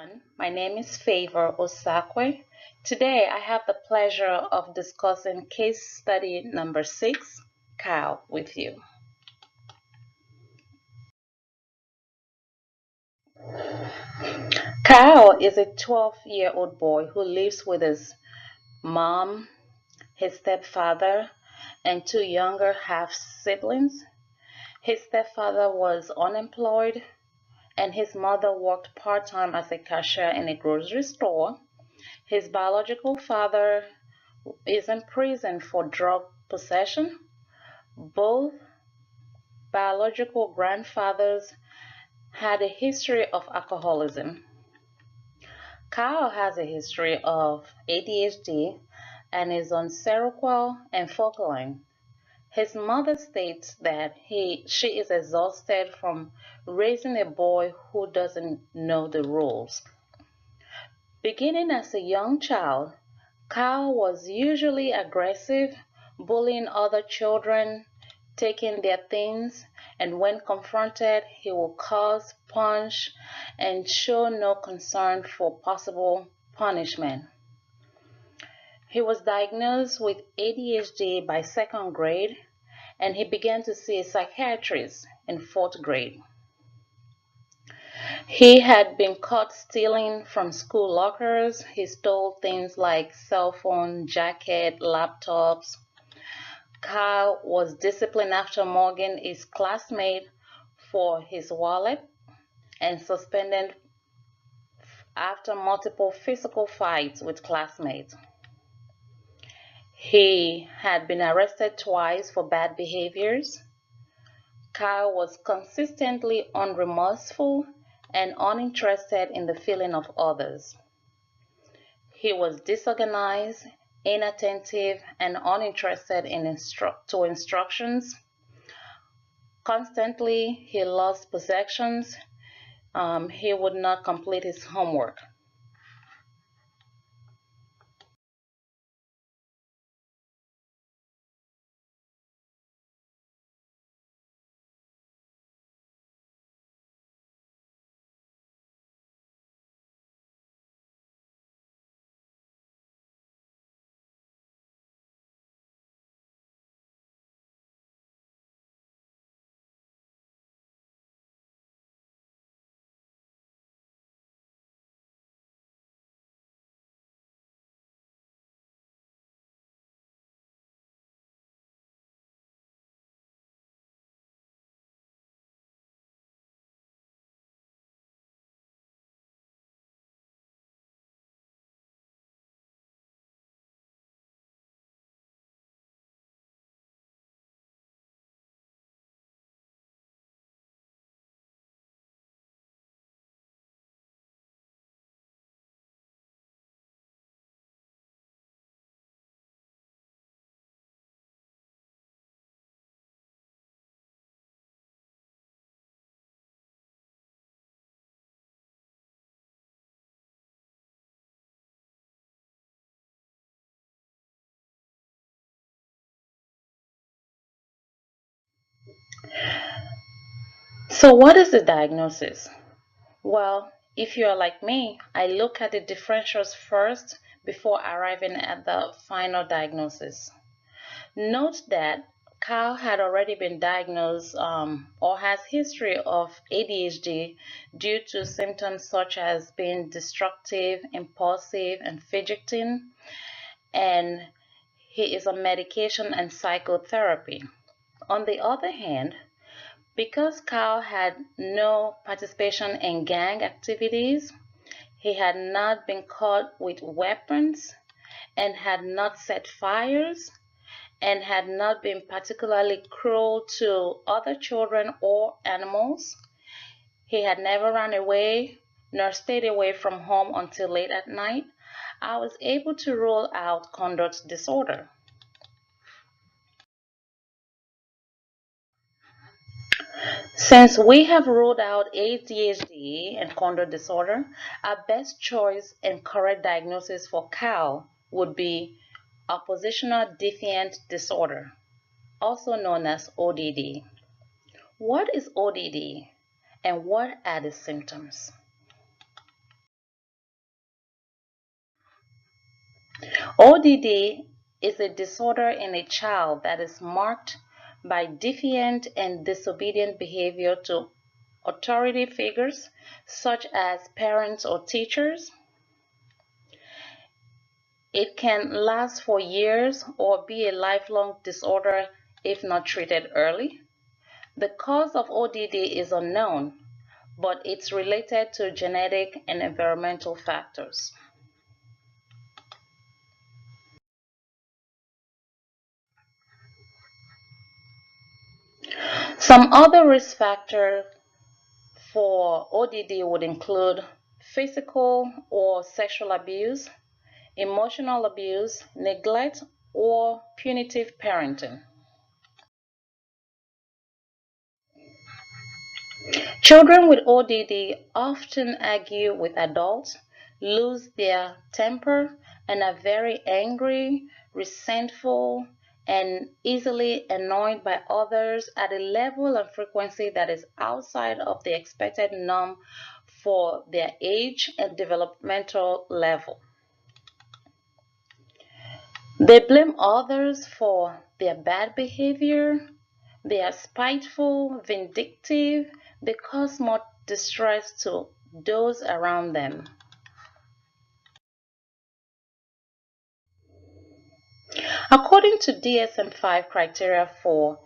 everyone. My name is Favor Osakwe. Today I have the pleasure of discussing case study number 6, Kyle, with you. Kyle is a 12-year-old boy who lives with his mom, his stepfather, and two younger half siblings. His stepfather was unemployed, and his mother worked part time as a cashier in a grocery store. His biological father is in prison for drug possession. Both biological grandfathers had a history of alcoholism. Kyle has a history of ADHD and is on Seroquel and Focalin. His mother states that she is exhausted from raising a boy who doesn't know the rules. Beginning as a young child, Kyle was usually aggressive, bullying other children, taking their things, and when confronted, he will curse, punch, and show no concern for possible punishment. He was diagnosed with ADHD by second grade, and he began to see a psychiatrist in fourth grade. He had been caught stealing from school lockers. He stole things like cell phone, jacket, laptops. Kyle was disciplined after mugging his classmate for his wallet and suspended after multiple physical fights with classmates. He had been arrested twice for bad behaviors. Kyle was consistently unremorseful and uninterested in the feeling of others. He was disorganized, inattentive, and uninterested in instructions. Constantly, he lost possessions. He would not complete his homework. So, what is the diagnosis? Well, if you are like me, I look at the differentials first before arriving at the final diagnosis. Note that Kyle had already been diagnosed or has history of ADHD due to symptoms such as being destructive, impulsive, and fidgeting, and he is on medication and psychotherapy. On the other hand, because Kyle had no participation in gang activities, he had not been caught with weapons and had not set fires and had not been particularly cruel to other children or animals. He had never run away nor stayed away from home until late at night. I was able to rule out conduct disorder. Since we have ruled out ADHD and conduct disorder, our best choice and correct diagnosis for Cal would be oppositional defiant disorder, also known as ODD. What is ODD and what are the symptoms? ODD is a disorder in a child that is marked by defiant and disobedient behavior to authority figures such as parents or teachers. It can last for years or be a lifelong disorder if not treated early. The cause of ODD is unknown, but it's related to genetic and environmental factors. Some other risk factors for ODD would include physical or sexual abuse, emotional abuse, neglect, or punitive parenting. Children with ODD often argue with adults, lose their temper, and are very angry, resentful, and easily annoyed by others at a level and frequency that is outside of the expected norm for their age and developmental level. They blame others for their bad behavior. They are spiteful, vindictive. They cause more distress to those around them. According to DSM-5 criteria for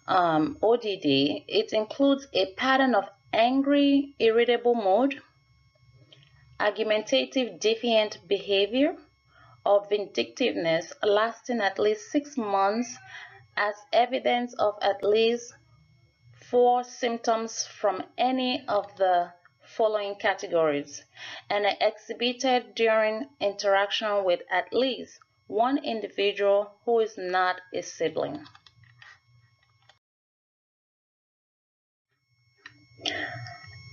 ODD, it includes a pattern of angry, irritable mood, argumentative, defiant behavior, or vindictiveness lasting at least 6 months as evidence of at least 4 symptoms from any of the following categories and are exhibited during interaction with at least one individual who is not a sibling.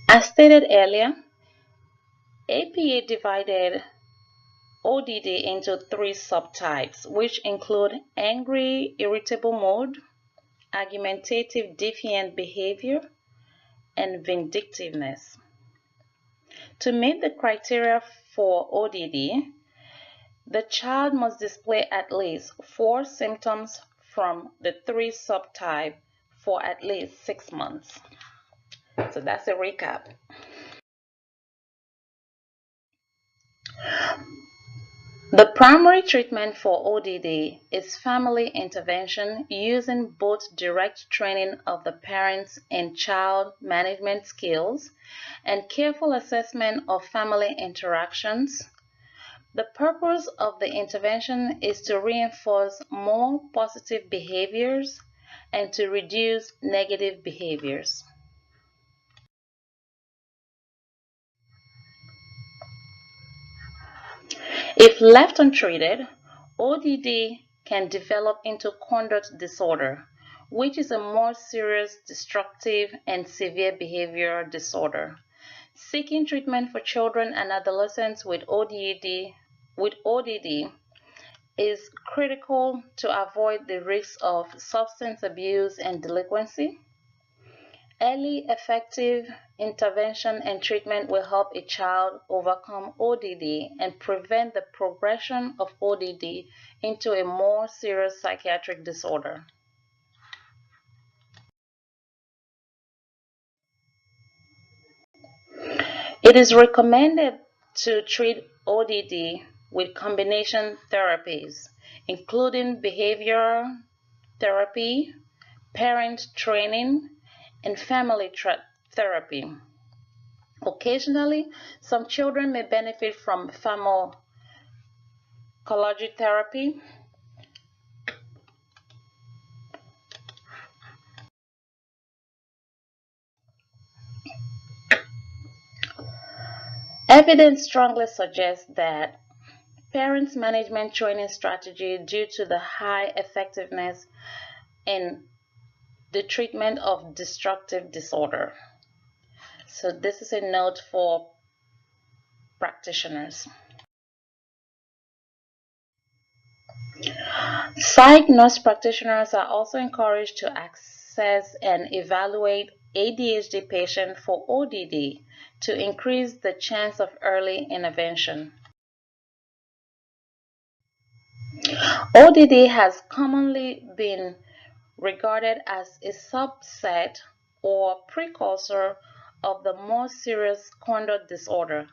As stated earlier, APA divided ODD into 3 subtypes, which include angry, irritable mood, argumentative, defiant behavior, and vindictiveness. To meet the criteria for ODD, the child must display at least 4 symptoms from the 3 subtypes for at least 6 months. So that's a recap. The primary treatment for ODD is family intervention using both direct training of the parents in child management skills and careful assessment of family interactions. The purpose of the intervention is to reinforce more positive behaviors and to reduce negative behaviors. If left untreated, ODD can develop into conduct disorder, which is a more serious, destructive, and severe behavioral disorder. Seeking treatment for children and adolescents with ODD is critical to avoid the risks of substance abuse and delinquency. Early effective intervention and treatment will help a child overcome ODD and prevent the progression of ODD into a more serious psychiatric disorder. It is recommended to treat ODD with combination therapies, including behavioral therapy, parent training, and family therapy. Occasionally, some children may benefit from pharmacology therapy. Evidence strongly suggests that parents' management training strategy due to the high effectiveness in the treatment of destructive disorder. So this is a note for practitioners. Psych nurse practitioners are also encouraged to access and evaluate ADHD patients for ODD to increase the chance of early intervention. ODD has commonly been regarded as a subset or precursor of the more serious conduct disorder,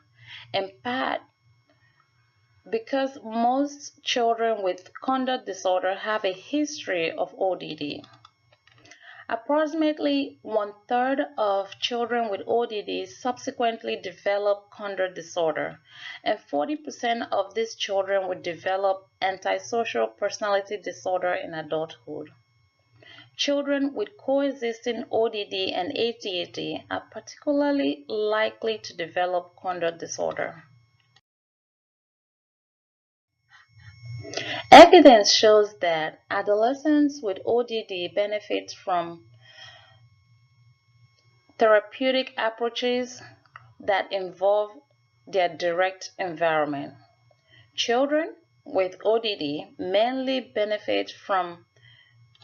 in part because most children with conduct disorder have a history of ODD. Approximately one-third of children with ODD subsequently develop conduct disorder, and 40% of these children will develop antisocial personality disorder in adulthood. Children with coexisting ODD and ADHD are particularly likely to develop conduct disorder. Evidence shows that adolescents with ODD benefit from therapeutic approaches that involve their direct environment. Children with ODD mainly benefit from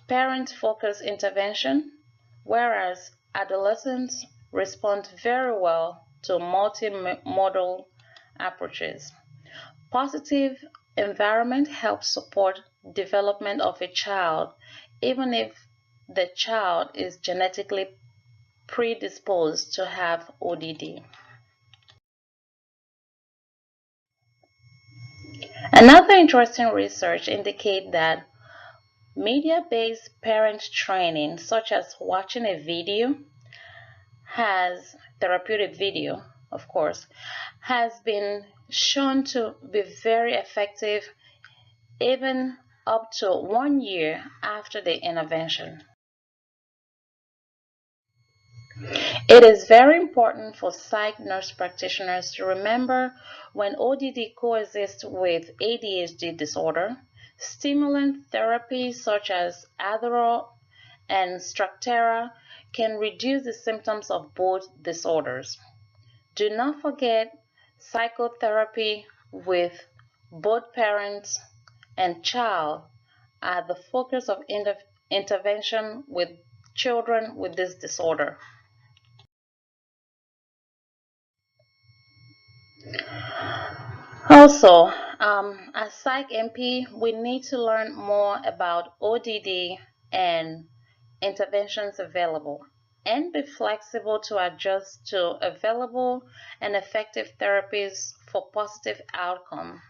parent-focused intervention, whereas adolescents respond very well to multimodal approaches. Positive environment helps support development of a child, even if the child is genetically predisposed to have ODD. Another interesting research indicates that media-based parent training, such as watching a video, has therapeutic video, of course, has been shown to be very effective even up to 1 year after the intervention. It is very important for psych nurse practitioners to remember when ODD coexists with ADHD disorder, stimulant therapy such as Adderall and Strattera can reduce the symptoms of both disorders. Do not forget psychotherapy with both parents and child are the focus of intervention with children with this disorder. Also, as Psych MP, we need to learn more about ODD and interventions available and be flexible to adjust to available and effective therapies for positive outcome.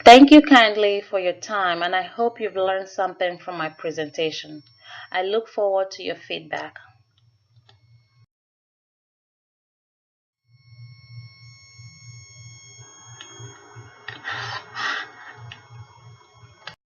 Thank you kindly for your time, and I hope you've learned something from my presentation. I look forward to your feedback.